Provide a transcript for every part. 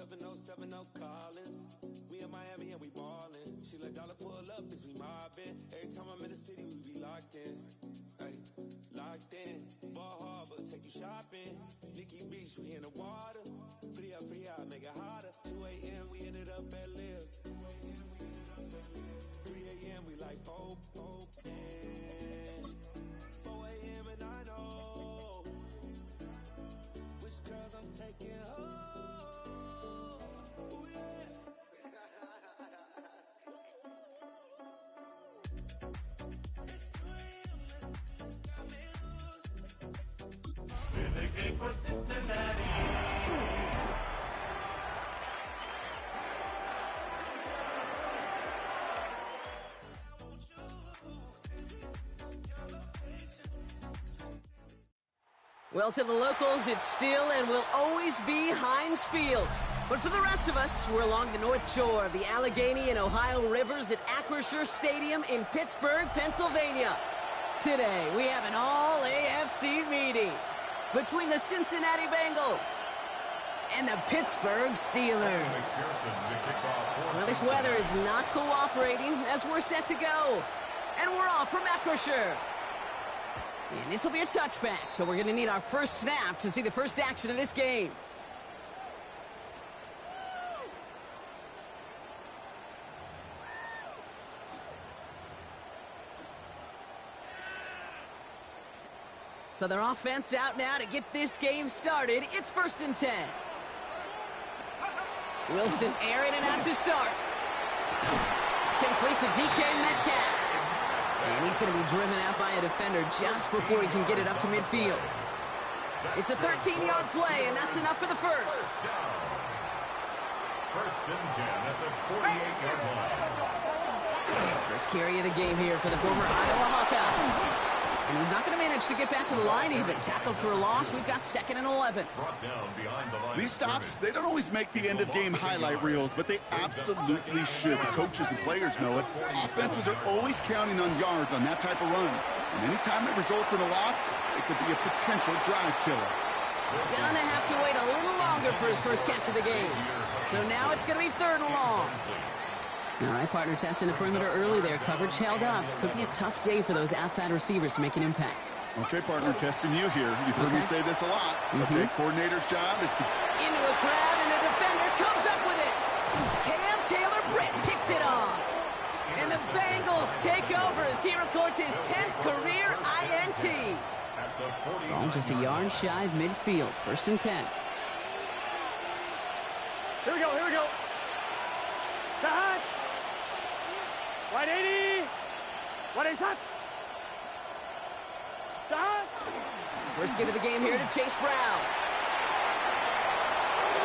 707 no callers. We in Miami and we ballin'. She let dollar pull up as we mobbin'. Every time I'm in the city, we be locked in. Ay, locked in. Ball Harbor, take you shopping. Nikki Beach, we in the water. Free up, make it hotter. 2 a.m. we ended up at Live. 3 a.m. we like Pope. 4 a.m. and I know which girls I'm taking home. Ooh, yeah. It's 2 a.m. Let's got me loose. With a game for Cincinnati. Well, to the locals, it's still and will always be Heinz Field. But for the rest of us, we're along the North Shore of the Allegheny and Ohio Rivers at Acrisure Stadium in Pittsburgh, Pennsylvania. Today, we have an all-AFC meeting between the Cincinnati Bengals and the Pittsburgh Steelers. Well, this weather is not cooperating as we're set to go. And we're off from Acrisure. And this will be a touchback, so we're going to need our first snap to see the first action of this game. So their offense out now to get this game started. It's 1st and 10. Wilson airing it out to start. Complete to DK Metcalf. And he's going to be driven out by a defender just before he can get it up to midfield. It's a 13-yard play, and that's enough for the first. 1st and 10 at the 48-yard line. First carry of the game here for the former Iowa Hawkeye. And he's not going to manage to get back to the line even. Tackled for a loss. We've got 2nd and 11. Brought down behind the line. These stops, they don't always make the end-of-game highlight reels, but they absolutely should. The coaches and players know it. Offenses are always counting on yards on that type of run. And anytime it results in a loss, it could be a potential drive killer. Gonna have to wait a little longer for his first catch of the game. So now it's going to be 3rd and long. All right, partner, testing the perimeter early there. Coverage held up. Could be a tough day for those outside receivers to make an impact. Okay, partner, testing you here. You've heard me say this a lot. Okay, coordinator's job is to... Into a crowd, and the defender comes up with it. Cam Taylor-Britt picks it off. And the Bengals take over as he records his 10th career INT. Ball just a yard shy of midfield. 1st and 10. Here we go. Cut. Right 80. What is that? Start. First give of the game here to Chase Brown.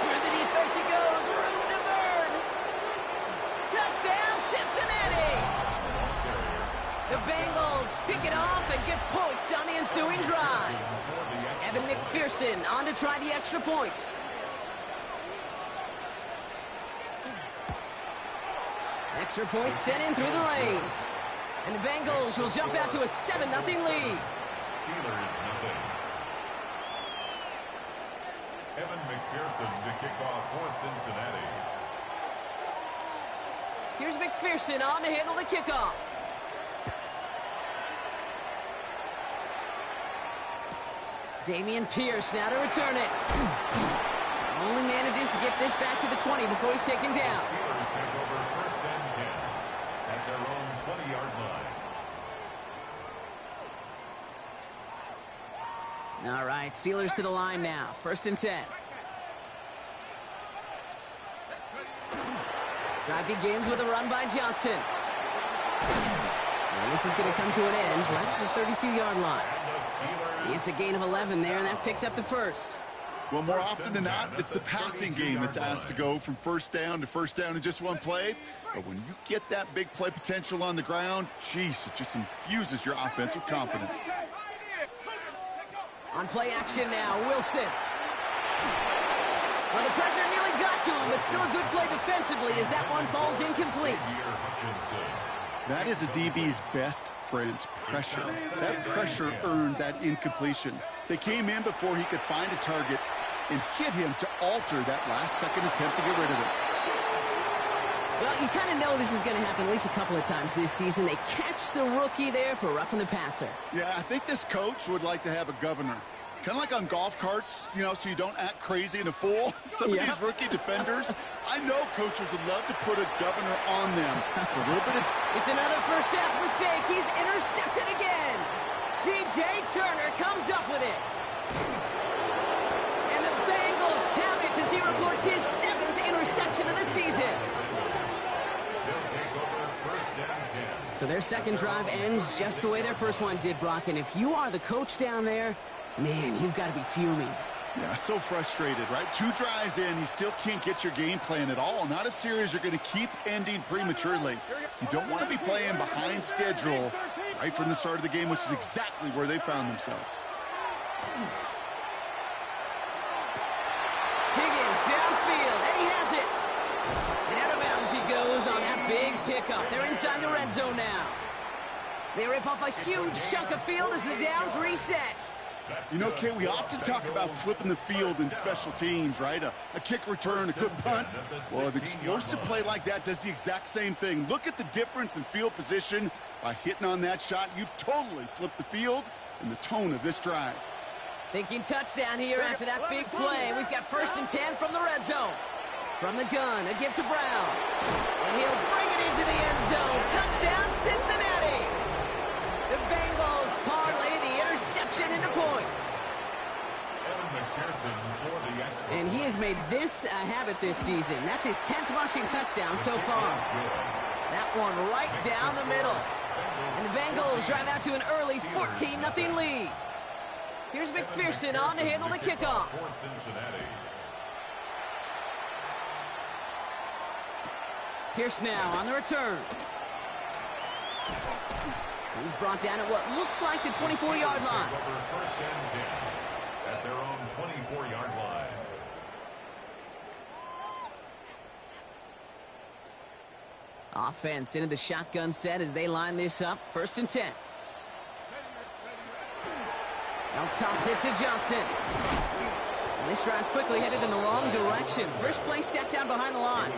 Through the defense he goes. Room to burn. Touchdown, Cincinnati. The Bengals pick it off and get points on the ensuing drive. Evan McPherson on to try the extra point. Extra point sent in through the lane. And the Bengals will jump out to a 7-0 lead. Steelers nothing. Evan McPherson to kick off for Cincinnati. Here's McPherson on to handle the kickoff. Dameon Pierce now to return it. Only manages to get this back to the 20 before he's taken down. Steelers take over 1st and 10 at their own 20-yard line. All right, Steelers to the line now. 1st and 10. Drive begins with a run by Johnson. And this is going to come to an end right at the 32-yard line. It's a gain of 11 there, and that picks up the first. Well, more often than not, it's the passing game that's asked to go from 1st down to 1st down in just one play. But when you get that big play potential on the ground, geez, it just infuses your offense with confidence. On play action now, Wilson. Well, the pressure nearly got to him, but still a good play defensively as that one falls incomplete. That is a DB's best friend, pressure. That pressure earned that incompletion. They came in before he could find a target, and hit him to alter that last-second attempt to get rid of it. Well, you kind of know this is going to happen at least a couple of times this season. They catch the rookie there for roughing the passer. Yeah, I think this coach would like to have a governor. Kind of like on golf carts, you know, so you don't act crazy and a fool. Some of these rookie defenders, I know coaches would love to put a governor on them for a little bit of It's another first half mistake. He's intercepted again. DJ Turner comes up with it. And the Bengals have it as he records his 7th interception of the season. So their second drive ends just the way their first one did, Brock. And if you are the coach down there, man, you've got to be fuming. Yeah, so frustrated, right? 2 drives in, you still can't get your game plan at all. Not if series are going to keep ending prematurely. You don't want to be playing behind schedule right from the start of the game, which is exactly where they found themselves. Higgins downfield, and he has it. And out of bounds he goes on that big pickup. They're inside the red zone now. They rip off a huge chunk of field as the downs reset. You know, Kay, we often talk about flipping the field in special teams, right? A kick return, a good punt. Well, an explosive play like that does the exact same thing. Look at the difference in field position. By hitting on that shot, you've totally flipped the field and the tone of this drive. Thinking touchdown here after that big play. We've got 1st and 10 from the red zone. From the gun, a give to Brown. And he'll bring it into the end zone. Touchdown, Cincinnati. The Bengals parlay the interception into points. And he has made this a habit this season. That's his 10th rushing touchdown so far. That one right down the middle. And the Bengals drive out to an early 14-0 lead. Here's McPherson on to handle the kickoff. Pierce now on the return. He's brought down at what looks like the 24-yard line. First and 10 at their own 24-yard line. Offense into the shotgun set as they line this up. 1st and 10. They'll toss it to Johnson. And this drive's quickly headed in the wrong direction. First play set down behind the line.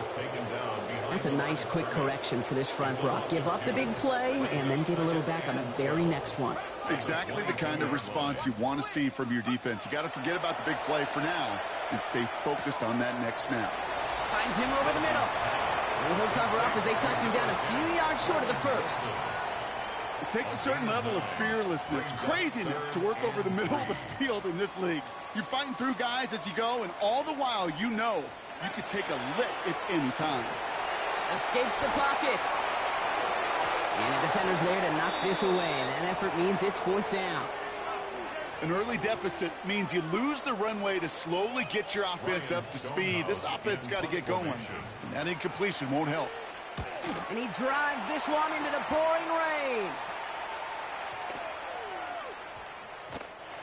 That's a nice quick correction for this front, Brock. Give up the big play and then get a little back on the very next one. Exactly the kind of response you want to see from your defense. You got to forget about the big play for now and stay focused on that next snap. Finds him over the middle. And he'll cover up as they touch him down a few yards short of the first. It takes a certain level of fearlessness, craziness to work over the middle of the field in this league. You're fighting through guys as you go, and all the while you know you could take a lick at any time. Escapes the pocket. And the defender's there to knock this away, and that effort means it's 4th down. An early deficit means you lose the runway to slowly get your offense up to speed. This offense got to get going, and that incompletion won't help. And he drives this one into the pouring rain.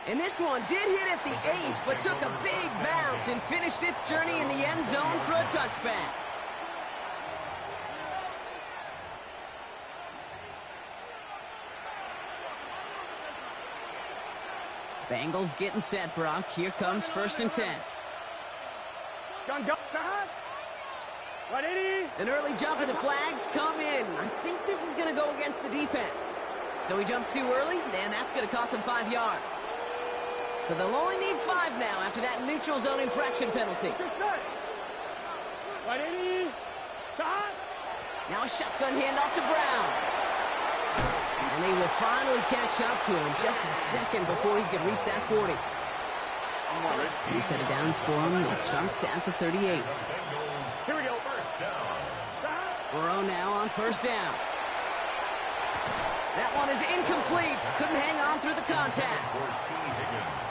And this one did hit at the 8, but took a big bounce and finished its journey in the end zone for a touchback. Bengals getting set, Brock. Here comes 1st and 10. Gun, go. Right, 80. An early jump and the flags come in. I think this is going to go against the defense. So he jumped too early, and that's going to cost him 5 yards. So they'll only need 5 now after that neutral zone infraction penalty. Right, 80. Now a shotgun handoff to Brown. And they will finally catch up to him just a second before he could reach that 40. 2 set of downs for him. It starts at the 38. Here we go. First down. Burrow now on 1st down. That one is incomplete. Couldn't hang on through the contact.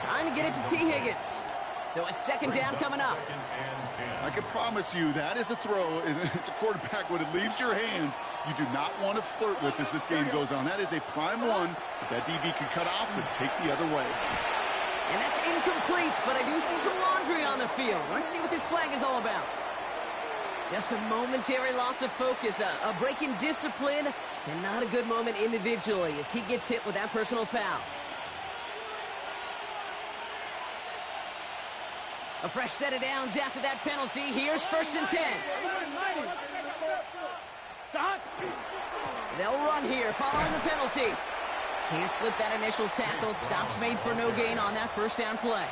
Trying to get it to T. Higgins. So it's 2nd down coming up. I can promise you that is a throw, and it's a quarterback when it leaves your hands, you do not want to flirt with as this game goes on. That is a prime one that DB can cut off and take the other way. And that's incomplete, but I do see some laundry on the field. Let's see what this flag is all about. Just a momentary loss of focus, a break in discipline, and not a good moment individually as he gets hit with that personal foul. A fresh set of downs after that penalty. Here's 1st and 10. They'll run here following the penalty. Can't slip that initial tackle. Stops made for no gain on that first down play.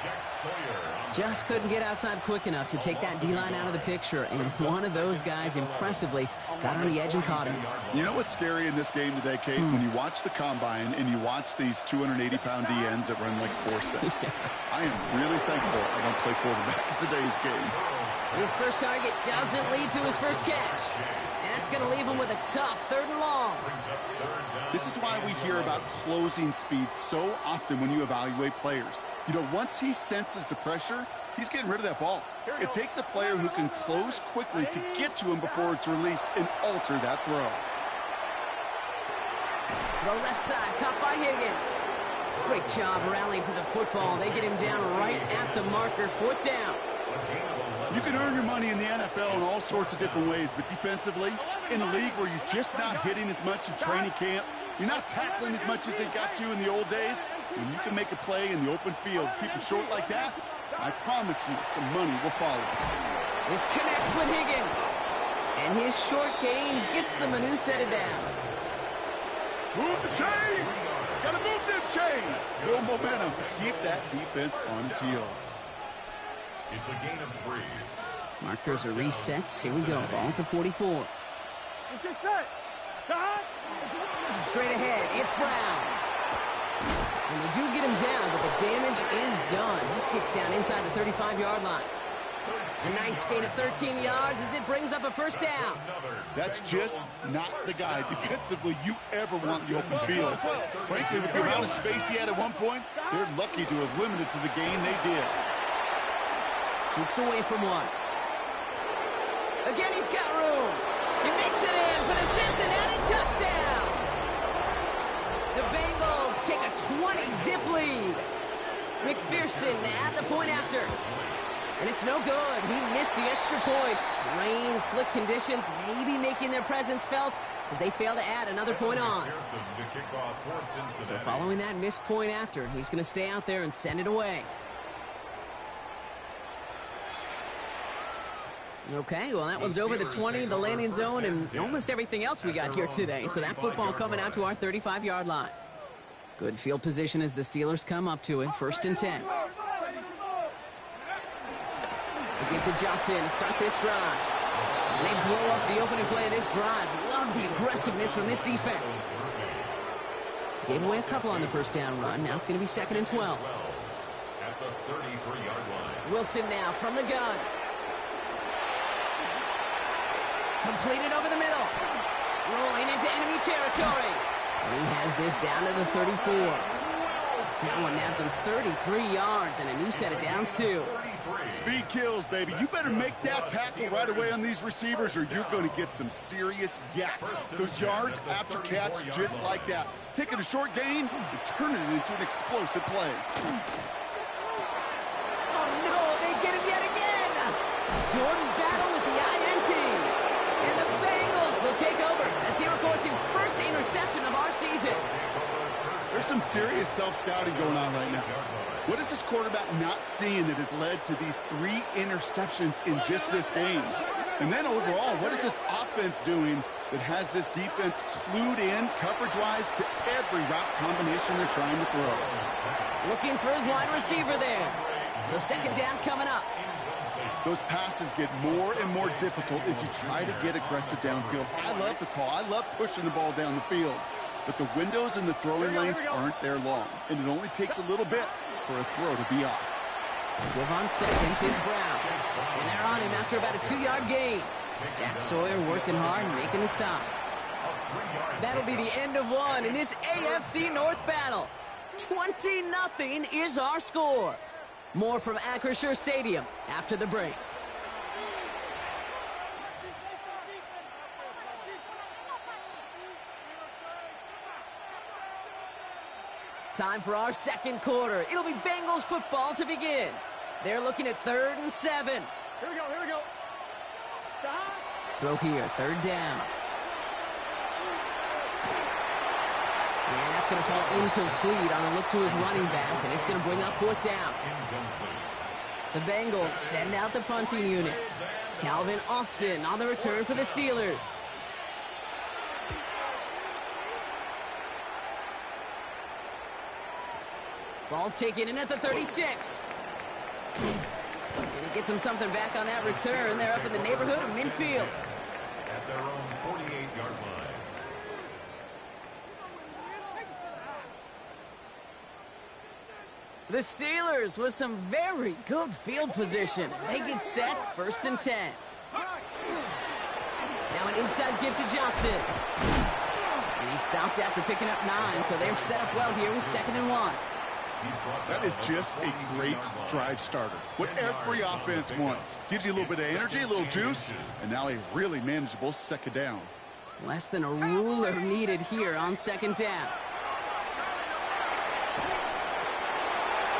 Just couldn't get outside quick enough to take that D-line out of the picture. And one of those guys impressively got on the edge and caught him. You know what's scary in this game today, Kate? When you watch the combine and you watch these 280-pound DNs that run like 4.6. I am really thankful I don't play quarterback in today's game. His first target doesn't lead to his first catch. And that's going to leave him with a tough 3rd and long. This is why we hear about closing speed so often when you evaluate players. You know, once he senses the pressure, he's getting rid of that ball. It takes a player who can close quickly to get to him before it's released and alter that throw. Throw left side, caught by Higgins. Great job rallying to the football. They get him down right at the marker, 4th down. You can earn your money in the NFL in all sorts of different ways, but defensively, in a league where you're just not hitting as much in training camp, you're not tackling as much as they got to in the old days, when you can make a play in the open field, keep it short like that, I promise you some money will follow. This connects with Higgins. And his short game gets them a new set of downs. Move the chains! Gotta move them chains! Build momentum. Keep that defense on its heels. It's a gain of 3. Markers are reset. Here we go. Ball at the 44. Straight ahead, it's Brown. And they do get him down, but the damage is done. This kicks down inside the 35-yard line. A nice gain of 13 yards as it brings up a 1st down. That's just not the guy defensively you ever want in the open field. Frankly, with the amount of space he had at one point, they're lucky to have limited to the gain they did. Jukes away from one. Again, he's got room. He makes it in for the Cincinnati touchdown. The Bengals take a 20-zip lead. McPherson at the point after. And it's no good. He missed the extra points. Rain, slick conditions, maybe making their presence felt as they fail to add another point on. So following that missed point after, he's going to stay out there and send it away. Okay, well, that one's over the 20, the landing zone, and almost everything else we got here today. So that football coming out to our 35-yard line. Good field position as the Steelers come up to it. 1st and 10. They give to Johnson to start this drive. And they blow up the opening play of this drive. Love the aggressiveness from this defense. Gave away a couple on the 1st down run. Now it's going to be 2nd and 12. At the 33-yard line. Wilson now from the gun. Completed over the middle. Rolling into enemy territory. And he has this down to the 34. That one nabs him 33 yards and a new set of downs, too. Speed kills, baby. You better make that tackle right away on these receivers or you're going to get some serious yak. Those yards after catch just like that. Taking a short gain and turning it into an explosive play. Oh, no, they get him yet again. Jordan Battle with the INT. And the Bengals will take over as he records his first interception of our season. There's some serious self-scouting going on right now. What is this quarterback not seeing that has led to these 3 interceptions in just this game? And then overall, what is this offense doing that has this defense clued in coverage-wise to every route combination they're trying to throw? Looking for his wide receiver there. So 2nd down coming up. Those passes get more and more difficult as you try to get aggressive downfield. I love the call. I love pushing the ball down the field. But the windows in the throwing lanes aren't there long. And it only takes a little bit for a throw to be off. Give on 2nd, it's Brown. And they're on him after about a 2-yard gain. Jack Sawyer working hard and making the stop. That'll be the end of one in this AFC North battle. 20-0 is our score. More from Acrisure Stadium after the break. Time for our 2nd quarter. It'll be Bengals football to begin. They're looking at 3rd and 7. Here we go. Stop. Throw here, 3rd down. And that's going to fall incomplete on a look to his running back, and it's going to bring up 4th down. The Bengals send out the punting unit. Calvin Austin on the return for the Steelers. Ball taken in at the 36. And he gets him something back on that return. They're up in the neighborhood of midfield. At their own 48-yard line. The Steelers with some very good field position as they get set, 1st and 10. Now an inside give to Johnson. And he stopped after picking up 9, so they're set up well here with 2nd and 1. That is just a great drive starter. What every offense wants. Gives you a little bit of energy, a little juice, and now a really manageable 2nd down. Less than a ruler needed here on 2nd down.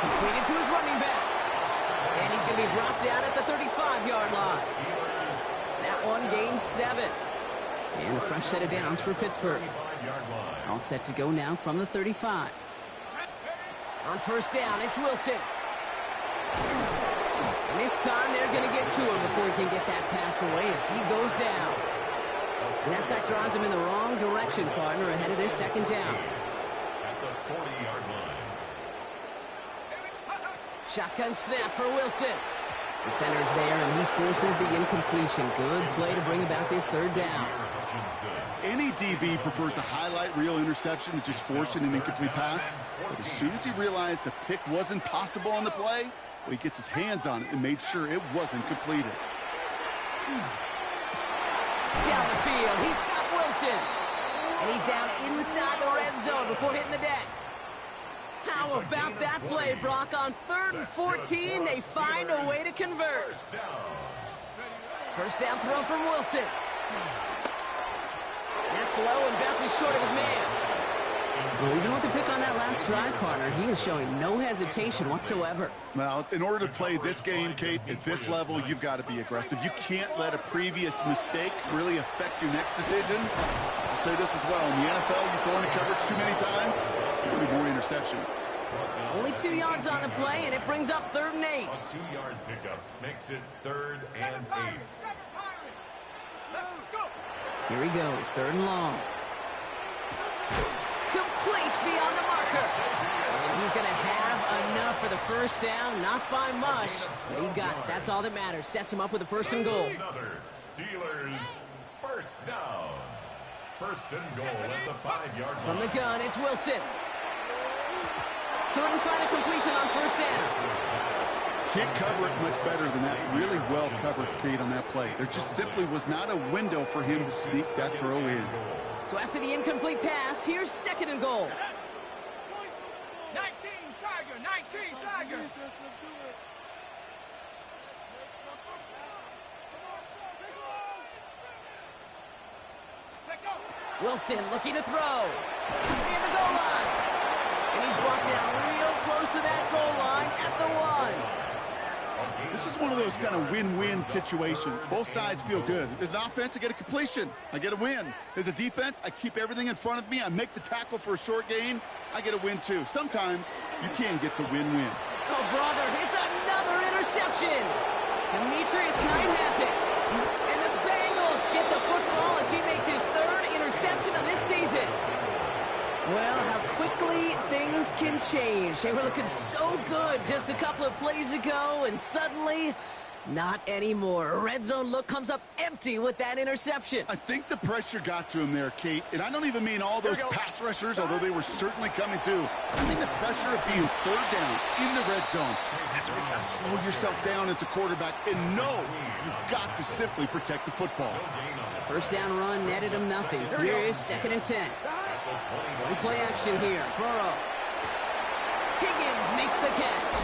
Completed to his running back. And he's going to be brought down at the 35-yard line. That one gains 7. And a fresh set of downs for Pittsburgh. All set to go now from the 35. On 1st down, it's Wilson. And this time they're going to get to him before he can get that pass away as he goes down. And that sack drives him in the wrong direction, partner, ahead of their 2nd down. At the 40-yard line. Shotgun snap for Wilson. Defender's there, and he forces the incompletion. Good play to bring about this 3rd down. Any DB prefers a highlight reel interception to just forcing an incomplete pass. But as soon as he realized a pick wasn't possible on the play, well, he gets his hands on it and made sure it wasn't completed. Down the field, he's got Wilson. And he's down inside the red zone before hitting the deck. How about that play, Brock? On 3rd and 14, they find a way to convert. 1st down throw from Wilson. That's low and bounces short of his man. Well, even with the pick on that last drive, partner, he is showing no hesitation whatsoever. Well, in order to play this game, Kate, at this level, you've got to be aggressive. You can't let a previous mistake really affect your next decision. I'll say this as well. In the NFL, you throw into coverage too many times, you're going to be more interceptions. Only 2 yards on the play, and it brings up 3rd and 8. A 2-yard pickup makes it 3rd and 8. Here he goes, 3rd and long. Complete beyond the marker. And he's going to have enough for the 1st down. Not by much, but he got it. That's all that matters. Sets him up with a 1st and goal. Another Steelers 1st down. 1st and goal at the 5-yard line. From the gun, it's Wilson. Couldn't find a completion on 1st down. Can't cover it much better than that. Really well covered, Kate, on that play. There just simply was not a window for him to sneak that throw in. So after the incomplete pass, here's 2nd and goal. 19 Tiger. Wilson looking to throw. Near the goal line. And he's brought down real close to that goal line at the 1. This is one of those kind of win-win situations. Both sides feel good. As an offense, I get a completion. I get a win. As a defense, I keep everything in front of me. I make the tackle for a short gain. I get a win, too. Sometimes you can get to win-win. Oh, brother, it's another interception. Demetrius Knight has it. And the Bengals get the football as he makes his 3rd interception of this season. Well, how quickly things can change. They were looking so good just a couple of plays ago, and suddenly, not anymore. A red zone look comes up empty with that interception. I think the pressure got to him there, Kate. And I don't even mean all those pass rushers, although they were certainly coming too. I mean the pressure of being 3rd down in the red zone. That's where you got to slow yourself down as a quarterback and know you've got to simply protect the football. 1st down run netted him nothing. Here is 2nd and 10. One play action here. Burrow. Higgins makes the catch.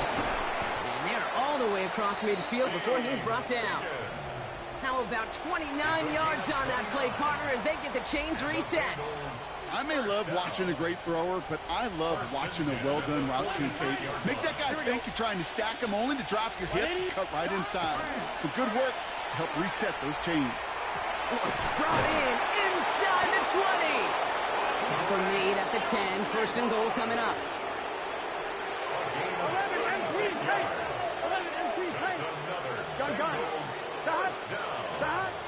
And they're all the way across midfield before he's brought down. How about 29 yards on that play, partner, as they get the chains reset? I may love watching a great thrower, but I love watching a well-done route to Kate. Make that guy think you're trying to stack him only to drop your hips and cut right inside. Some good work to help reset those chains. Brought in inside the 20. Tackle made at the 10. 1st and goal coming up. 11 and 3.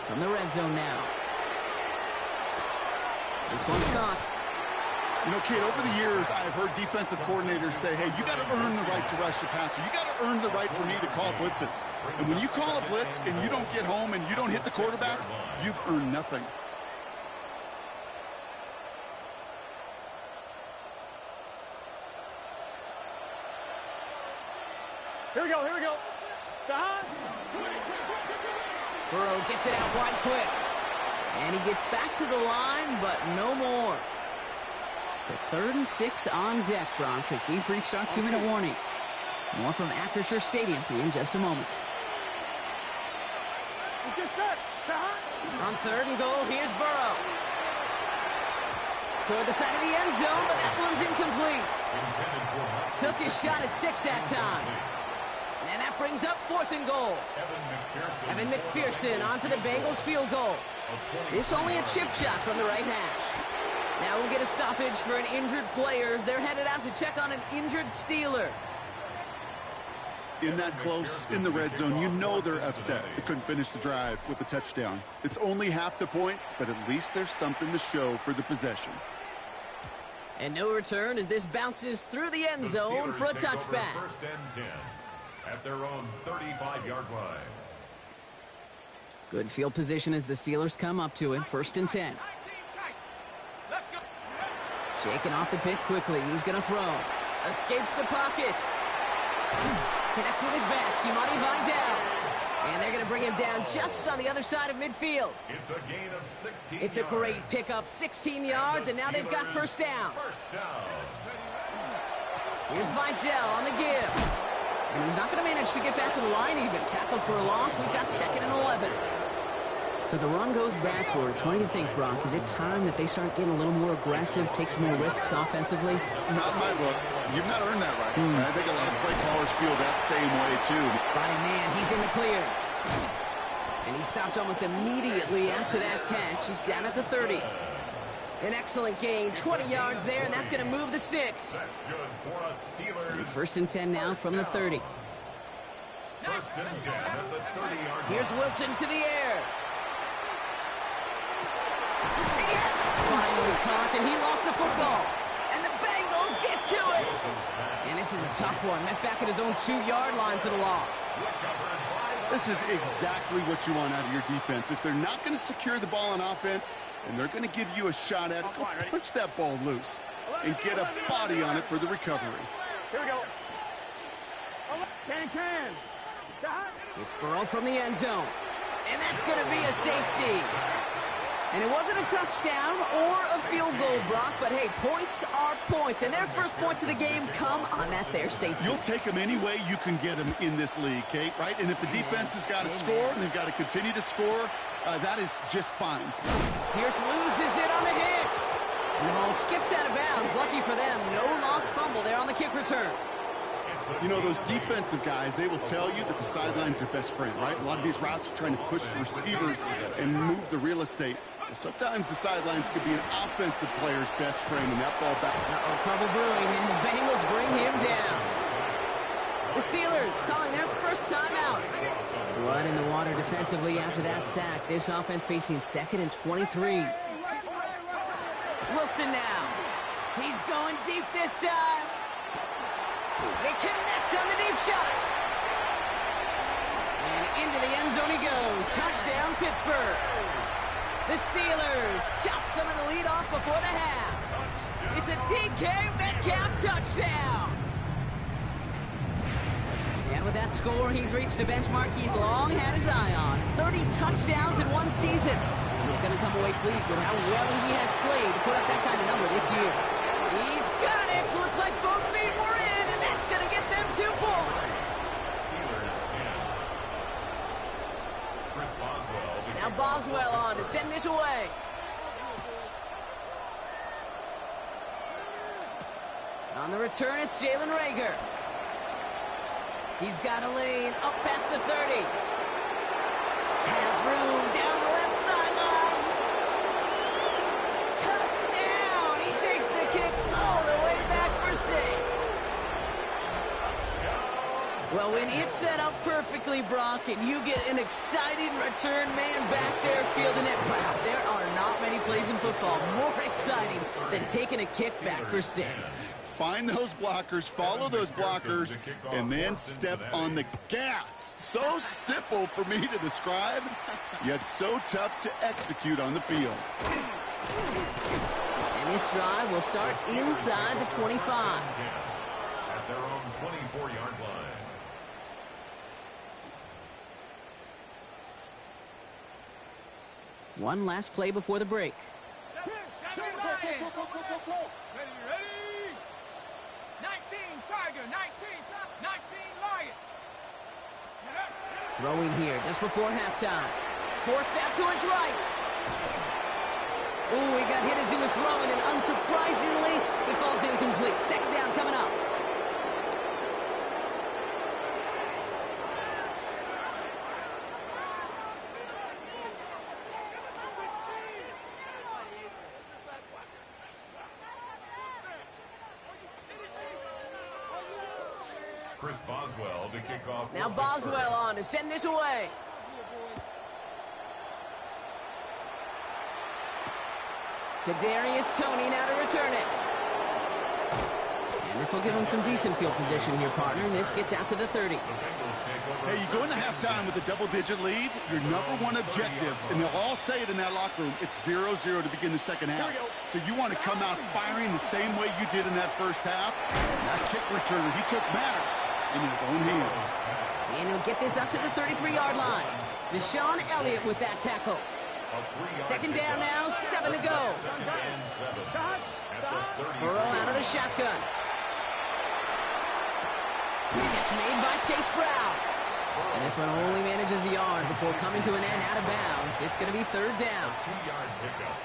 From the red zone now. This one's caught. You know, Kate, over the years, I've heard defensive coordinators say, hey, you got to earn the right to rush the passer. You got to earn the right for me to call blitzes. And when you call a blitz and you don't get home and you don't hit the quarterback, you've earned nothing. Here we go, here we go. Burrow gets it out wide quick. And he gets back to the line, but no more. So 3rd and 6 on deck, Bronk, as we've reached our 2-minute warning. More from Acrisure Stadium in just a moment. On 3rd and goal, here's Burrow. Toward the side of the end zone, but that one's incomplete. Took his shot at 6 that time. And that brings up 4th and goal. Evan McPherson on for the Bengals field goal. This only a chip shot from the right hash. Now we'll get a stoppage for an injured player as they're headed out to check on an injured Steeler. In that close, in the red zone, you know they're upset. They couldn't finish the drive with the touchdown. It's only half the points, but at least there's something to show for the possession. And no return as this bounces through the end zone for a touchback. 1st and 10 at their own 35-yard line. Good field position as the Steelers come up to it. 1st and 10. Shaking off the pick quickly. He's going to throw. Escapes the pocket. Connects with his back. Kimani Vidal. And they're going to bring him down just on the other side of midfield. It's a gain of 16 It's a great pickup. 16 yards, and now they've got first down. Here's Vidal on the give. And he's not going to manage to get back to the line even. Tackled for a loss. We've got 2nd and 11. So the run goes backwards. What do you think, Brock? Is it time that they start getting a little more aggressive, take some more risks offensively? Not my look. You've not earned that right. I think a lot of play callers feel that same way, too. By man, he's in the clear. And he stopped almost immediately after that catch. He's down at the 30. An excellent gain. 20 yards there, and that's going to move the sticks. That's good for a Steelers. So 1st and 10 now from the 30. 1st and 10 at the 30-yard line. Here's Wilson to the air. He has finally caught, and he lost the football. And the Bengals get to it. And this is a tough one. Met back at his own 2-yard line for the loss. This is exactly what you want out of your defense. If they're not going to secure the ball on offense, and they're going to give you a shot at it, go punch that ball loose and get a body on it for the recovery. Here we go. Can. It's Burrow from the end zone. And that's going to be a safety. And it wasn't a touchdown or a field goal, Brock, but hey, points are points. And their first points of the game come on that there safety. You'll take them any way you can get them in this league, Kate, right? And if the defense has got to score and they've got to continue to score, that is just fine. Pierce loses it on the hit. And the ball skips out of bounds. Lucky for them, no lost fumble there on the kick return. You know, those defensive guys, they will tell you that the sideline's their best friend, right? A lot of these routes are trying to push the receivers and move the real estate. Sometimes the sidelines could be an offensive player's best friend, and that ball back. Trouble brewing, and the Bengals bring him down. The Steelers calling their first time out. Blood in the water defensively after that sack. This offense facing 2nd and 23. Wilson now. He's going deep this time. They connect on the deep shot. And into the end zone he goes. Touchdown, Pittsburgh. The Steelers chop some of the lead off before the half. It's a DK Metcalf touchdown. And with that score, he's reached a benchmark he's long had his eye on. 30 touchdowns in one season. He's going to come away pleased with how well he has played to put up that kind of number this year. He's got it. Looks like both feet were in, and that's going to get them 2 points. Now Boswell on to send this away. On the return, it's Jalen Reagor. He's got a lane up past the 30. Has room down the left sideline. Touchdown! He takes the kick all the way back for 6. Well, when it's set up perfectly, Brock, and you get an exciting return man back there fielding it, wow, there are not many plays in football more exciting than taking a kickback for 6. Find those blockers, follow those blockers, and then step on the gas. So simple for me to describe, yet so tough to execute on the field. And this drive will start inside the 25. At their own 24-yard line. One last play before the break. Ready, ready. 19 Tiger, 19 Lion. Throwing here just before halftime. Forced out to his right. Ooh, he got hit as he was throwing, and unsurprisingly, it falls incomplete. Second down coming up. Chris Boswell to kick off. Now Boswell on to send this away. Kadarius Toney now to return it. And this will give him some decent field position here, partner. This gets out to the 30. Hey, you go into halftime with a double-digit lead, your number one objective, and they'll all say it in that locker room, it's 0-0 to begin the second half. So you want to come out firing the same way you did in that first half. That kick returner, he took matters in his own hands. And he'll get this up to the 33-yard line. Deshaun Elliott with that tackle. Second down now, 7 to go. Burrow out of the shotgun. Catch made by Chase Brown. And this one only manages a yard before coming to an end out of bounds. It's going to be third down.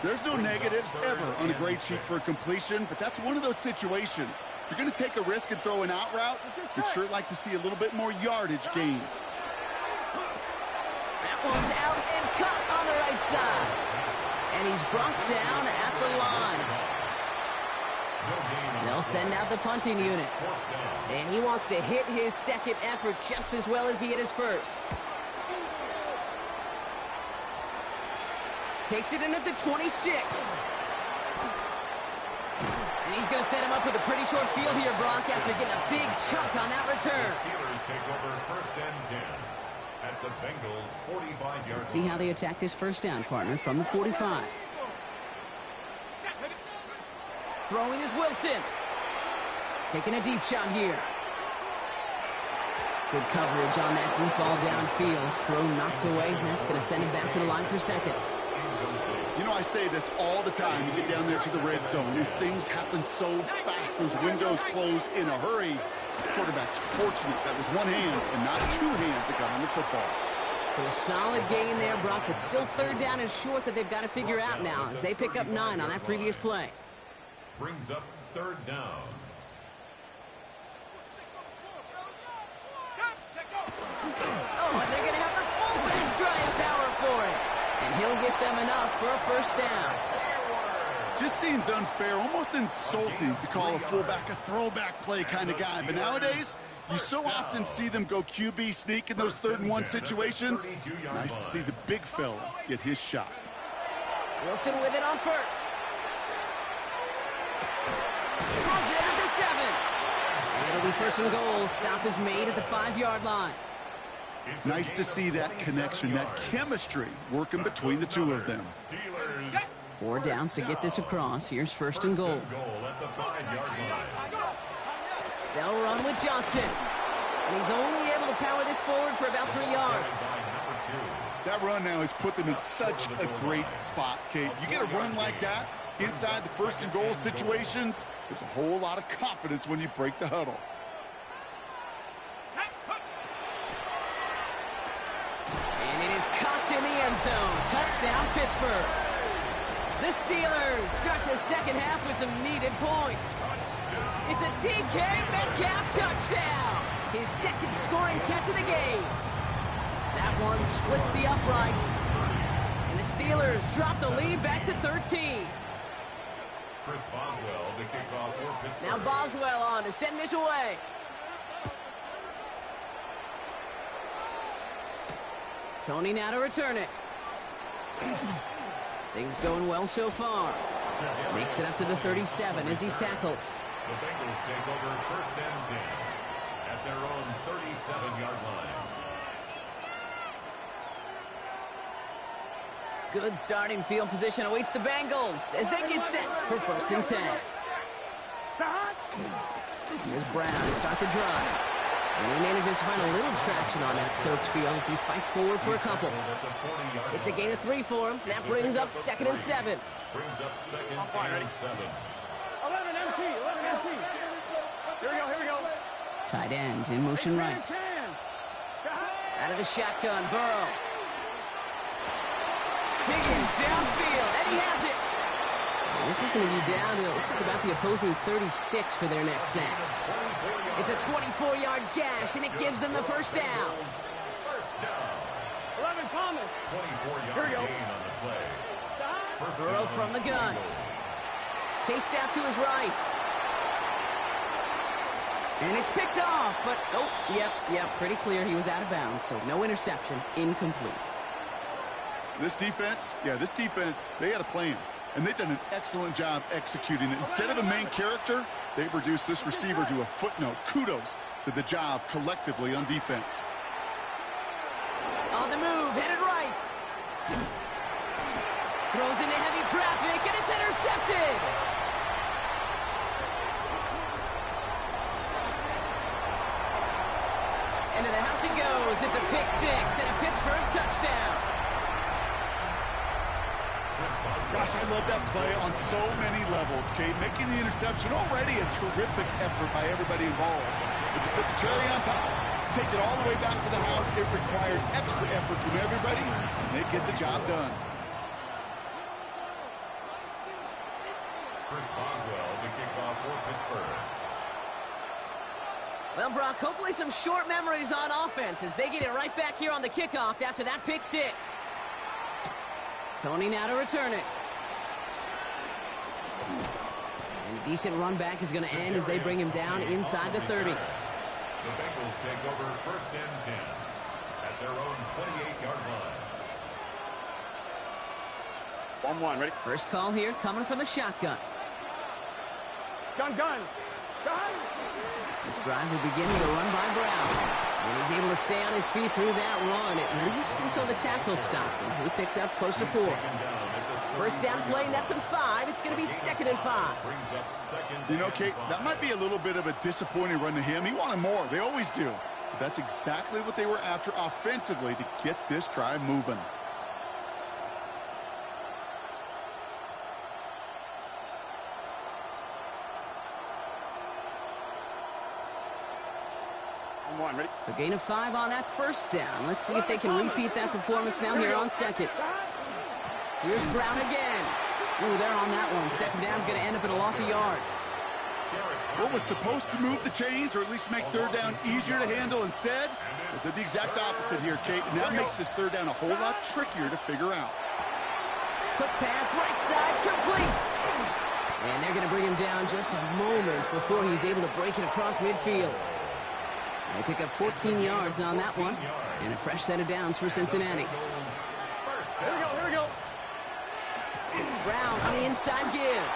There's no negatives ever on a grade sheet for a completion, but that's one of those situations. If you're going to take a risk and throw an out route, you'd sure like to see a little bit more yardage gained. That one's out and cut on the right side. And he's brought down at the line. They'll send out the punting unit. And he wants to hit his second effort just as well as he hit his first. Takes it in at the 26. And he's going to set him up with a pretty short field here, Brock, after getting a big chunk on that return. Steelers take over first and 10 at the Bengals' 45-yard line. Let's see how they attack this first down, partner, from the 45. Throwing is Wilson. Taking a deep shot here. Good coverage on that deep ball downfield. Throw knocked away. That's going to send him back to the line for second. You know, I say this all the time. You get down there to the red zone, and things happen so fast. Those windows close in a hurry. The quarterback's fortunate that was one hand and not two hands that got on the football. So a solid gain there, Brock, but still third down and short that they've got to figure out now as they pick up 9 on that previous play. Brings up third down. Oh, and they're going to have the fullback drive power for it. And he'll get them enough for a first down. Just seems unfair, almost insulting to call a fullback a throwback play kind of guy. But nowadays, you so often see them go QB sneak in those 3rd and 1 situations. It's nice to see the big fella get his shot. Wilson with it on first. Throws it at the 7. And it'll be first and goal. Stop is made at the 5-yard line. Nice to see that connection, that chemistry working between the two of them. 4 downs to get this across. Here's first and goal. At the 5-yard line. They'll run with Johnson. And he's only able to power this forward for about 3 yards. That run now has put them in such a great spot, Kate. You get a run like that inside the first and goal situations, there's a whole lot of confidence when you break the huddle. And it is caught in the end zone. Touchdown, Pittsburgh. The Steelers start the second half with some needed points. It's a DK Metcalf touchdown. His second scoring catch of the game. That one splits the uprights. And the Steelers drop the lead back to 13. Chris Boswell to kick off for Pittsburgh. Now Boswell on to send this away. Tony now to return it. Things going well so far. Makes it up to the 37 as he's tackled. The Bengals take over first and 10 at their own 37-yard line. Good starting field position awaits the Bengals as they get set for first and 10. Here's Brown to start the drive. And he manages to find a little traction on that soaked field as he fights forward for a couple. It's a gain of 3 for him. That brings up second and 7. Brings up second and 7. 11 MT. Here we go. Tight end in motion right. Out of the shotgun, Burrow. Higgins downfield, and he has it. And this is going to be down to, it looks like about the opposing 36 for their next snap. It's a 24-yard gash, and it gives them the first down. First down. 11 Thomas. 24-yard gain on the play. First Burrow down from the gun. Chased out to his right. And it's picked off, but, yep, pretty clear he was out of bounds, so no interception, incomplete. This defense, they had a plan, and they've done an excellent job executing it. Instead of a main character, they've reduced this receiver to a footnote. Kudos to the job collectively on defense. On the move, headed right. Throws into heavy traffic, and it's intercepted. Into the house he goes. It's a pick 6 and a Pittsburgh touchdown. Gosh, I love that play on so many levels, Kate. Making the interception, already a terrific effort by everybody involved. But to put the cherry on top, to take it all the way back to the house, it required extra effort from everybody, and they get the job done. Chris Boswell to kick off for Pittsburgh. Well, Brock, hopefully some short memories on offense as they get it right back here on the kickoff after that pick 6. Tony now to return it. And a decent run back is going to end as they bring him down inside the 30. The Bengals take over first and 10 at their own 28-yard line. 1-1, ready? First call here coming from the shotgun. Gun. This drive will begin with a run by Brown. And he's able to stay on his feet through that run, at least until the tackle stops him. He picked up close to 4. First down play, nets him 5. It's going to be second and 5. You know, Kate, that might be a little bit of a disappointing run to him. He wanted more. They always do. But that's exactly what they were after offensively to get this drive moving. Ready? So gain of 5 on that first down. Let's see if they can repeat that performance now here on second. Here's Brown again. Ooh, they're on that one. Second down's going to end up in a loss of yards. What was supposed to move the chains, or at least make third down easier to handle instead, they did the exact opposite here, Kate, and that makes this third down a whole lot trickier to figure out. Quick pass, right side, complete. And they're going to bring him down just a moment before he's able to break it across midfield. They pick up 14 yards on that one, and a fresh set of downs for Cincinnati. Here we go. Brown on the inside give.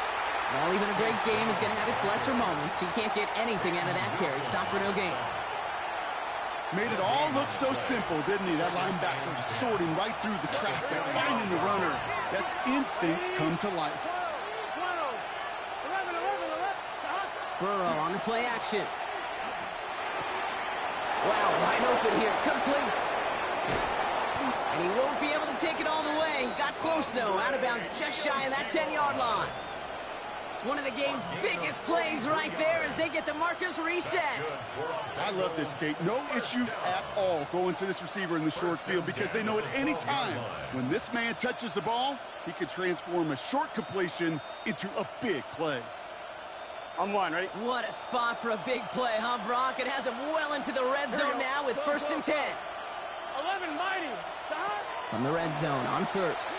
Well, even a great game is going to have its lesser moments. He can't get anything out of that carry. Stop for no gain. Made it all look so simple, didn't he? That linebacker sorting right through the traffic, finding the runner. That's instincts come to life. 11. Burrow on the play action. Wow, wide open here, complete. And he won't be able to take it all the way. Got close, though, out of bounds just shy of that 10-yard line. One of the game's biggest plays right there as they get the markers reset. I love this, Kate. No issues at all going to this receiver in the short field because they know at any time when this man touches the ball, he could transform a short completion into a big play. On 1, ready? What a spot for a big play, huh, Brock? It has him well into the red zone now with first and 10. 11 mighty. From the red zone on first.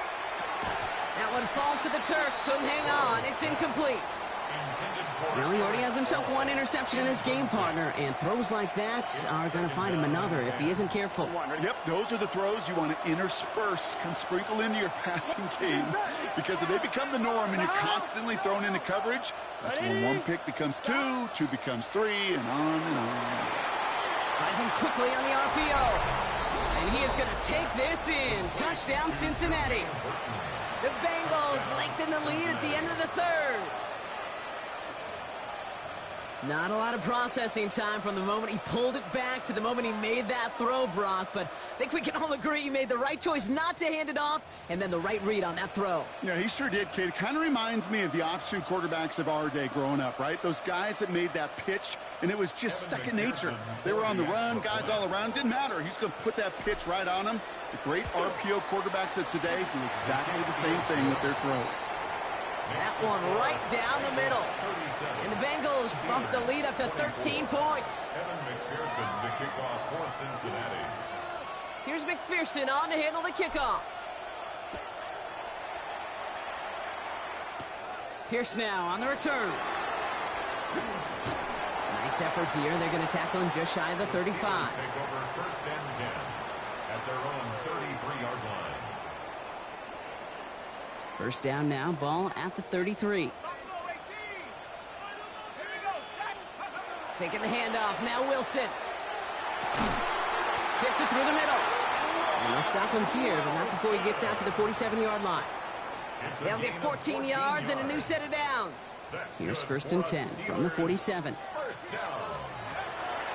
That one falls to the turf. Couldn't hang on. It's incomplete. Intended Well, he already has himself one interception in this game, partner, and throws like that are going to find him another if he isn't careful. Yep, those are the throws you want to intersperse and sprinkle into your passing game, because if they become the norm and you're constantly thrown into coverage, that's when one pick becomes two, two becomes three, and on and on. Finds him quickly on the RPO. And he is going to take this in. Touchdown, Cincinnati. The Bengals lengthen the lead at the end of the third. Not a lot of processing time from the moment he pulled it back to the moment he made that throw, Brock. But I think we can all agree he made the right choice not to hand it off, and then the right read on that throw. Yeah, he sure did, Kate. It kind of reminds me of the option quarterbacks of our day growing up, right? Those guys that made that pitch, and it was just second nature. They were on the run, guys all around. Didn't matter. He's going to put that pitch right on them. The great RPO quarterbacks of today do exactly the same thing with their throws. That one right down the middle. And the Bengals bump the lead up to 13 points. McPherson to kick off for Cincinnati. Here's McPherson on to handle the kickoff. Pierce now on the return. Nice effort here. They're going to tackle him just shy of the 35. Take over first and 10 at their own 33-yard line. First down now, ball at the 33. Taking the handoff, now Wilson. Fits it through the middle. And they'll stop him here, but not before he gets out to the 47-yard line. They'll get 14 yards and a new set of downs. Here's first and 10 from the 47.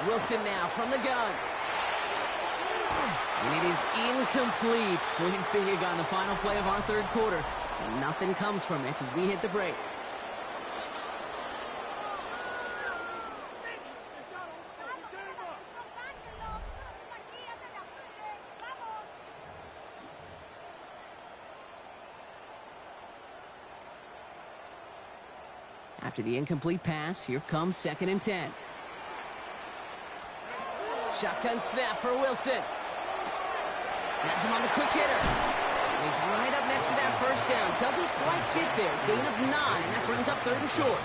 Wilson now from the gun. And it is incomplete. Went big on the final play of our third quarter. And nothing comes from it as we hit the break. After the incomplete pass, here comes second and 10. Shotgun snap for Wilson. Has him on the quick hitter. He's right up next to that first down. Doesn't quite get there. Gain of 9. That brings up third and short.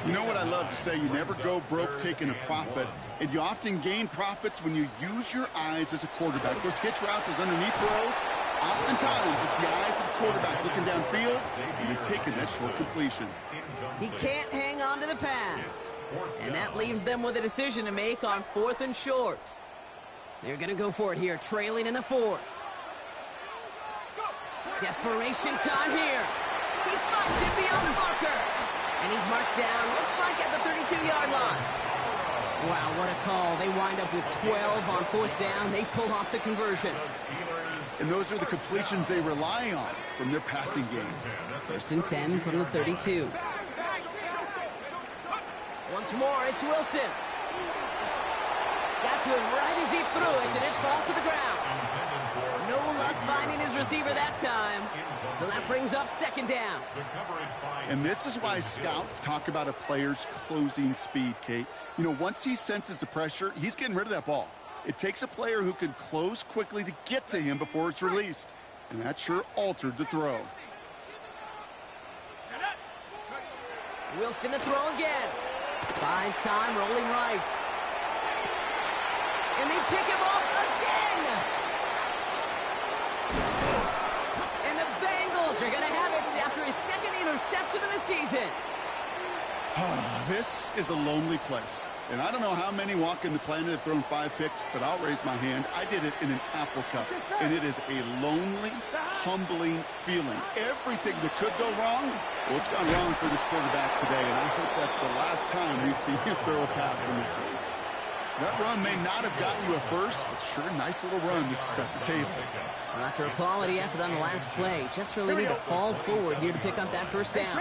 You know what I love to say? You never go broke taking a profit. And you often gain profits when you use your eyes as a quarterback. Those hitch routes, those underneath throws, oftentimes it's the eyes of the quarterback looking downfield, and you're taking that short completion. He can't hang on to the pass. And that leaves them with a decision to make on fourth and short. They're going to go for it here, trailing in the fourth. Desperation time here. He finds it beyond the marker. And he's marked down, looks like at the 32-yard line. Wow, what a call. They wind up with 12 on fourth down. They pull off the conversion. And those are the completions they rely on from their passing game. First and 10 from the 32. Once more, it's Wilson. Got to him right as he threw it, and it falls to the ground. No luck finding his receiver that time. So that brings up second down. And this is why scouts talk about a player's closing speed, Kate. You know, once he senses the pressure, he's getting rid of that ball. It takes a player who can close quickly to get to him before it's released. And that sure altered the throw. Wilson to throw again. Buys time, rolling right. And they pick him off again. And the Bengals are going to have it after his second interception of the season. This is a lonely place. And I don't know how many walking the planet have thrown 5 picks, but I'll raise my hand. I did it in an Apple Cup. And it is a lonely, humbling feeling. Everything that could go wrong, well, it's gone wrong for this quarterback today. And I hope that's the last time we see him throw a pass in this one. That run may not have gotten you a first, but sure, nice little run to set the table. After a quality effort on the last play, just really need to fall forward here to pick up that first down.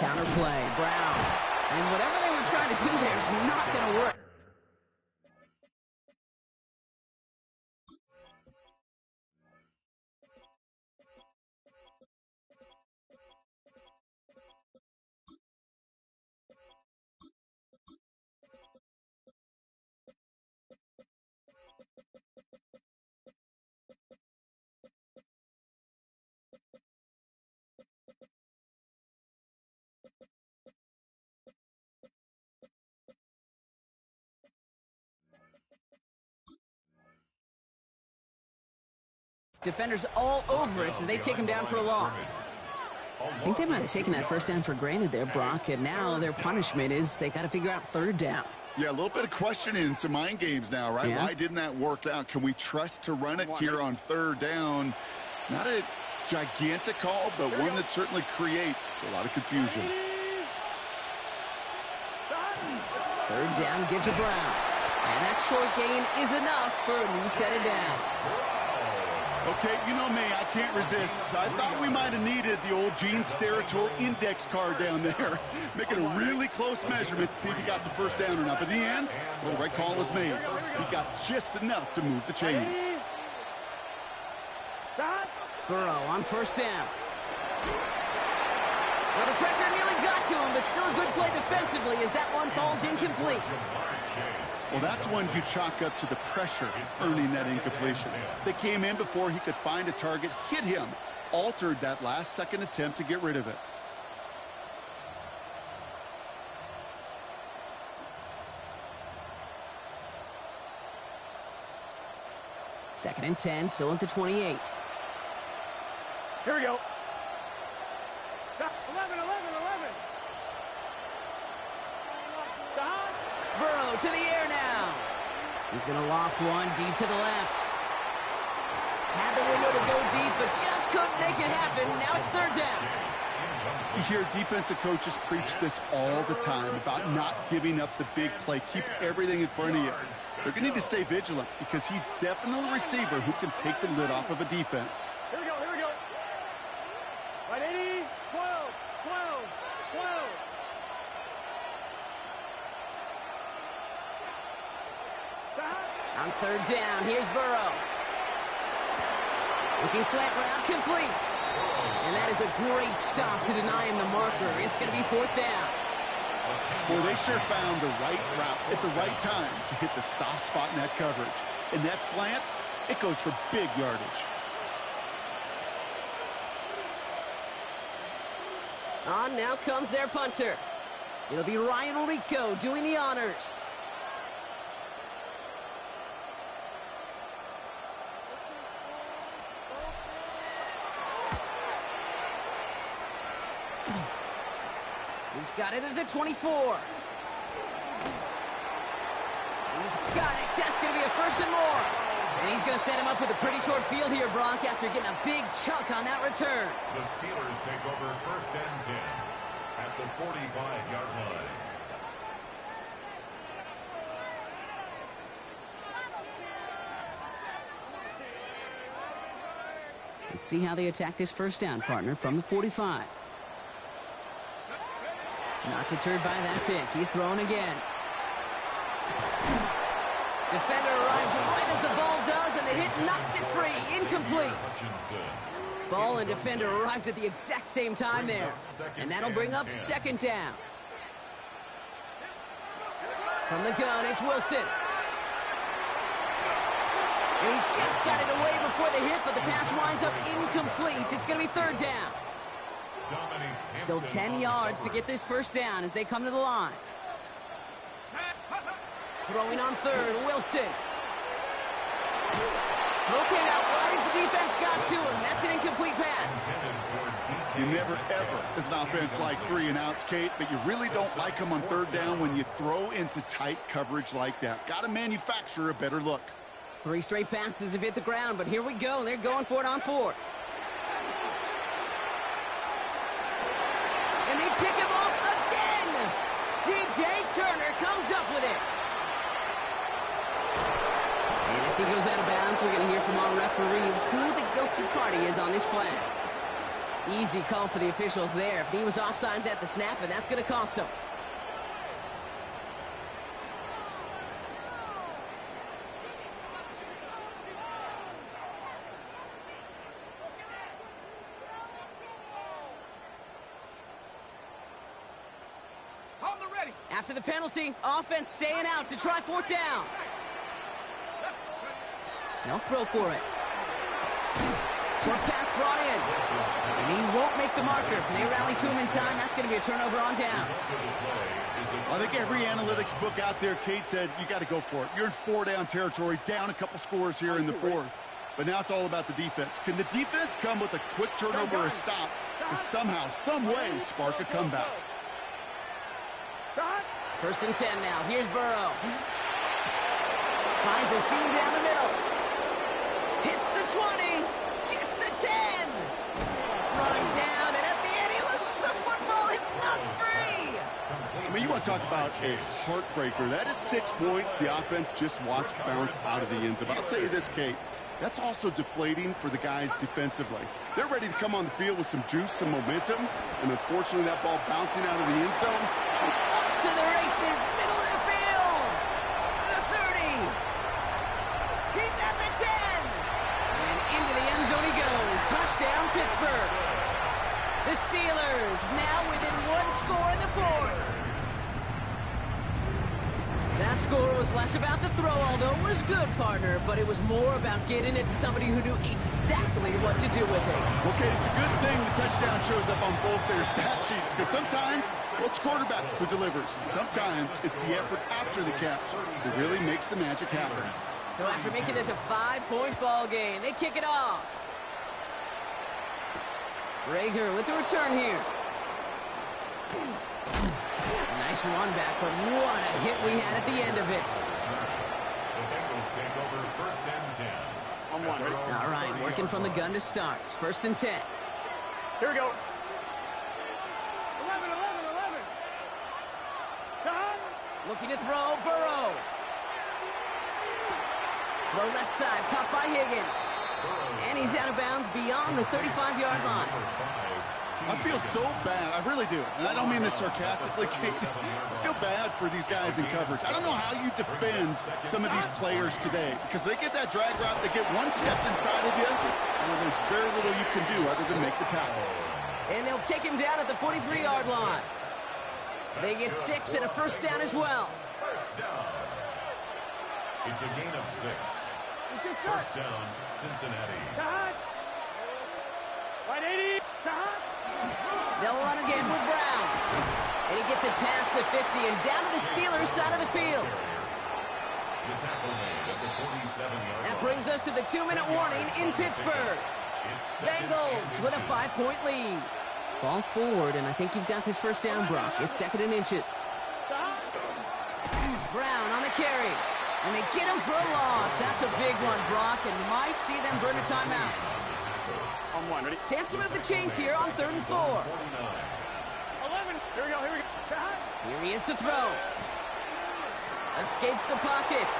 Counter play, Brown. And whatever they were trying to do there is not going to work. Defenders all over it, so they take him down for a loss. I think they might have taken that first down for granted there, Brock, and now their punishment is they got to figure out third down. Yeah, a little bit of questioning, some mind games now, right? Yeah. Why didn't that work out? Can we trust to run it here on third down? Not a gigantic call, but one that certainly creates a lot of confusion. Third down, give to Brown. And that short gain is enough for a new set of down. Okay, you know me, I can't resist. I thought we might have needed the old Gene Steratore index card down there, making a really close measurement to see if he got the first down or not. But in the end, the right call was made. He got just enough to move the chains. Burrow on first down. Well, the pressure nearly got to him, but still a good play defensively as that one falls incomplete. Well, that's one you chalk up to the pressure earning that incompletion. They came in before he could find a target, hit him, altered that last-second attempt to get rid of it. Second and 10, still at the 28. Here we go. 11. Burrow to the air now. He's going to loft one deep to the left. Had the window to go deep, but just couldn't make it happen. Now it's third down. You hear defensive coaches preach this all the time about not giving up the big play. Keep everything in front of you. They're going to need to stay vigilant because he's definitely a receiver who can take the lid off of a defense. Here we go. Right, 80, 12. On third down, here's Burrow. Looking slant route, complete. And that is a great stop to deny him the marker. It's going to be fourth down. Boy, they sure found the right route at the right time to hit the soft spot in that coverage. And that slant, it goes for big yardage. On now comes their punter. It'll be Ryan Rico doing the honors. He's got it at the 24. He's got it. That's going to be a first and more. And he's going to set him up with a pretty short field here, Brock, after getting a big chunk on that return. The Steelers take over first and 10 at the 45-yard line. Let's see how they attack this first down, partner, from the 45. Not deterred by that pick. He's throwing again. Defender arrives right as the ball does, and the hit knocks it free. Incomplete. Ball and defender arrived at the exact same time there. And that'll bring up second down. From the gun, it's Wilson. And he just got it away before the hit, but the pass winds up incomplete. It's going to be third down. Still 10 yards to get this first down as they come to the line. Throwing on third, Wilson. Throw came out right as the defense got to him. That's an incomplete pass. You never, ever, as an offense, like 3 and outs, Kate, but you really don't like them on third down when you throw into tight coverage like that. Got to manufacture a better look. 3 straight passes have hit the ground, but here we go. They're going for it on fourth. And they pick him off again. DJ Turner comes up with it. And as he goes out of bounds, we're going to hear from our referee who the guilty party is on this play. Easy call for the officials there. He was offsides at the snap, and that's going to cost him. After the penalty, offense staying out to try fourth down. No throw for it. Short pass brought in. And he won't make the marker. They rally to him in time. That's going to be a turnover on downs. I think every analytics book out there, Kate, said you got to go for it. You're in 4-down territory, down a couple scores here in the fourth. But now it's all about the defense. Can the defense come with a quick turnover or a stop to somehow, some way, spark a comeback? First and 10 now. Here's Burrow. Finds a seam down the middle. Hits the 20. Gets the 10. Run down, and at the end he loses the football. It's knocked free. I mean, you want to talk about a heartbreaker. That is 6 points the offense just watched bounce out of the end zone. But I'll tell you this, Kate. That's also deflating for the guys defensively. They're ready to come on the field with some juice, some momentum, and unfortunately that ball bouncing out of the end zone. Up to the races, middle of the field. The 30. He's at the 10. And into the end zone he goes. Touchdown, Pittsburgh. The Steelers now within one score in the fourth. That score was less about the throw, although it was good, partner, but it was more about getting it to somebody who knew exactly what to do with it. Okay, it's a good thing the touchdown shows up on both their stat sheets, because sometimes, well, it's quarterback who delivers, and sometimes it's the effort after the catch that really makes the magic happen. So after making this a 5-point ball game, they kick it off. Rager with the return here. Nice run back, but what a hit we had at the end of it. The Bengals take over first and 10. On one. Ready? All right, working from the gun to start. First and 10. Here we go. 11, 11, 11. Done. Looking to throw, Burrow. Throw left side, caught by Higgins. And he's out of bounds beyond the 35-yard line. I feel so bad. I really do. And I don't mean this sarcastically, Kate. I feel bad for these guys in coverage. I don't know how you defend some of these players today, because they get that drag route, they get one step inside of you, and there's very little you can do other than make the tackle. And they'll take him down at the 43-yard line. They get 6 and a first down as well. First down. It's a gain of 6. First down, Cincinnati. Right 80. They'll run again with Brown. And he gets it past the 50 and down to the Steelers' side of the field. The tackle made at the 47-yard That brings us to the 2-minute warning in Pittsburgh. Bengals with a 5-point lead. Fall forward, and I think you've got this first down, Brock. It's second and inches. Brown on the carry. And they get him for a loss. That's a big one, Brock, and might see them burn a timeout. On one. Ready? Chance to move the chains here on 3rd and 4. 11. Here we go. Here we go. Here he is to throw. Escapes the pocket.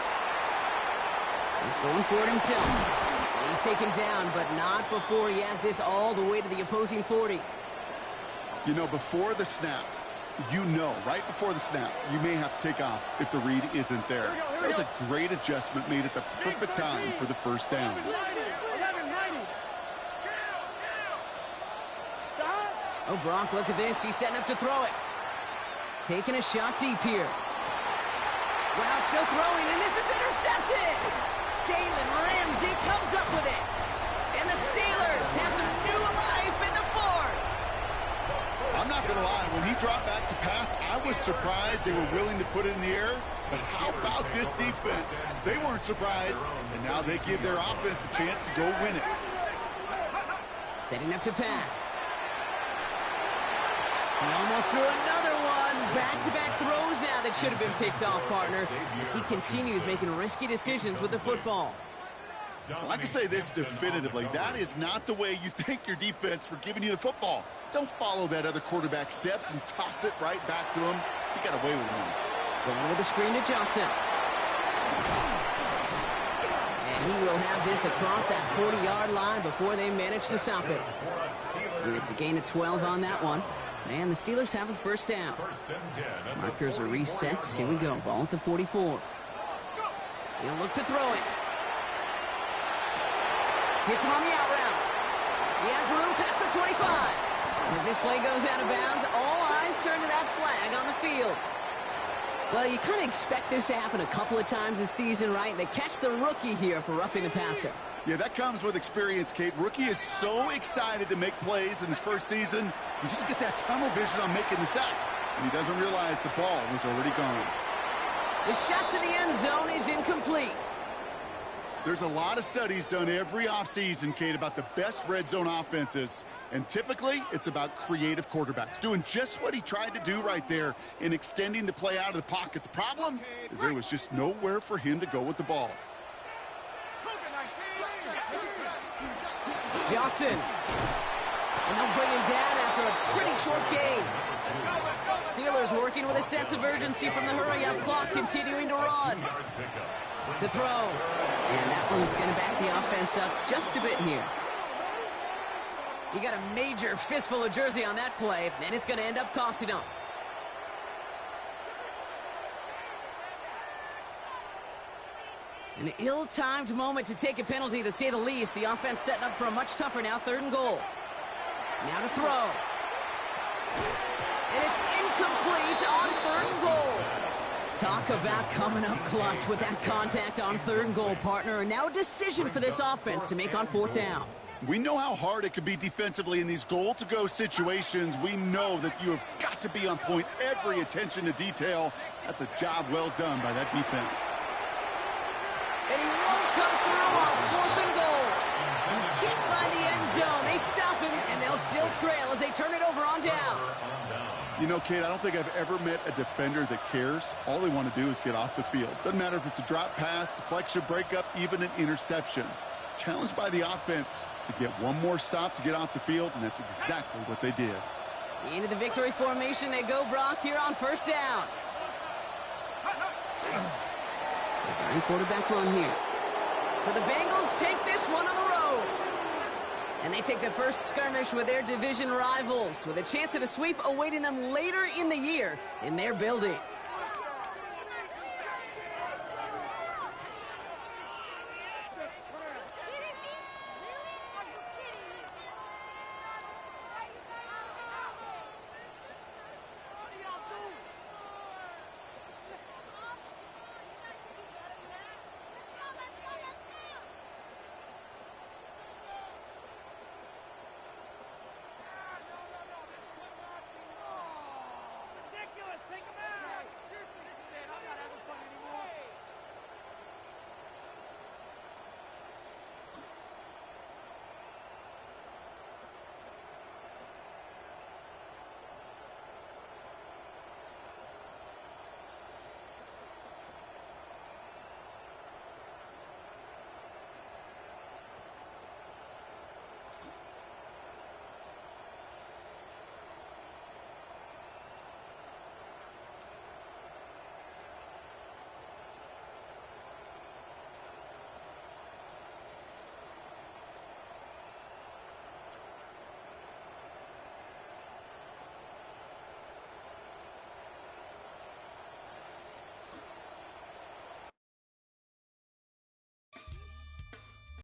He's going for it himself. And he's taken down, but not before he has this all the way to the opposing 40. You know, before the snap, right before the snap, you may have to take off if the read isn't there. That was a great adjustment made at the perfect time for the first down. 11, 90. Oh, Brock, look at this. He's setting up to throw it. Taking a shot deep here. Brown still throwing, and this is intercepted. Jalen Ramsey comes up with it. And the Steelers have some new life in the fourth. I'm not going to lie. When he dropped back to pass, I was surprised they were willing to put it in the air. But how about this defense? They weren't surprised, and now they give their offense a chance to go win it. Setting up to pass. He almost threw another one. Back-to-back throws now that should have been picked off, partner, as he continues making risky decisions with the football. Well, I can say this definitively. That is not the way you thank your defense for giving you the football. Don't follow that other quarterback steps and toss it right back to him. He got away with one. Going with the screen to Johnson. And he will have this across that 40-yard line before they manage to stop it. And it's a gain of 12 on that one. And the Steelers have a first down. Markers are reset. Here we go. Ball at the 44. He'll look to throw it. Hits him on the out route. He has room past the 25. As this play goes out of bounds, all eyes turn to that flag on the field. Well, you kind of expect this to happen a couple of times this season, right? They catch the rookie here for roughing the passer. Yeah, that comes with experience, Kate. Rookie is so excited to make plays in his first season. You just get that tunnel vision on making the sack. And he doesn't realize the ball was already gone. The shot to the end zone is incomplete. There's a lot of studies done every offseason, Kate, about the best red zone offenses. And typically, it's about creative quarterbacks doing just what he tried to do right there in extending the play out of the pocket. The problem is there was just nowhere for him to go with the ball. Johnson. And they'll bring him down after a pretty short gain. Steelers working with a sense of urgency from the hurry-up clock, continuing to run. To throw. And that one's going to back the offense up just a bit here. You got a major fistful of jersey on that play, and it's going to end up costing them. An ill-timed moment to take a penalty, to say the least. The offense setting up for a much tougher now, 3rd and goal. Now to throw. And it's incomplete on 3rd and goal. Talk about coming up clutch with that contact on 3rd and goal, partner. And now a decision for this offense to make on 4th down. We know how hard it can be defensively in these goal-to-go situations. We know that you have got to be on point, every attention to detail. That's a job well done by that defense. And he won't come through on 4th and goal. He can't find the end zone. They stop him, and they'll still trail as they turn it over on downs. You know, Kate, I don't think I've ever met a defender that cares. All they want to do is get off the field. Doesn't matter if it's a drop pass, deflection, breakup, even an interception. Challenged by the offense to get one more stop to get off the field, and that's exactly what they did. Into the victory formation they go, Brock, here on 1st down. Design quarterback run here. So the Bengals take this one on the road. And they take the first skirmish with their division rivals, with a chance at a sweep awaiting them later in the year in their building.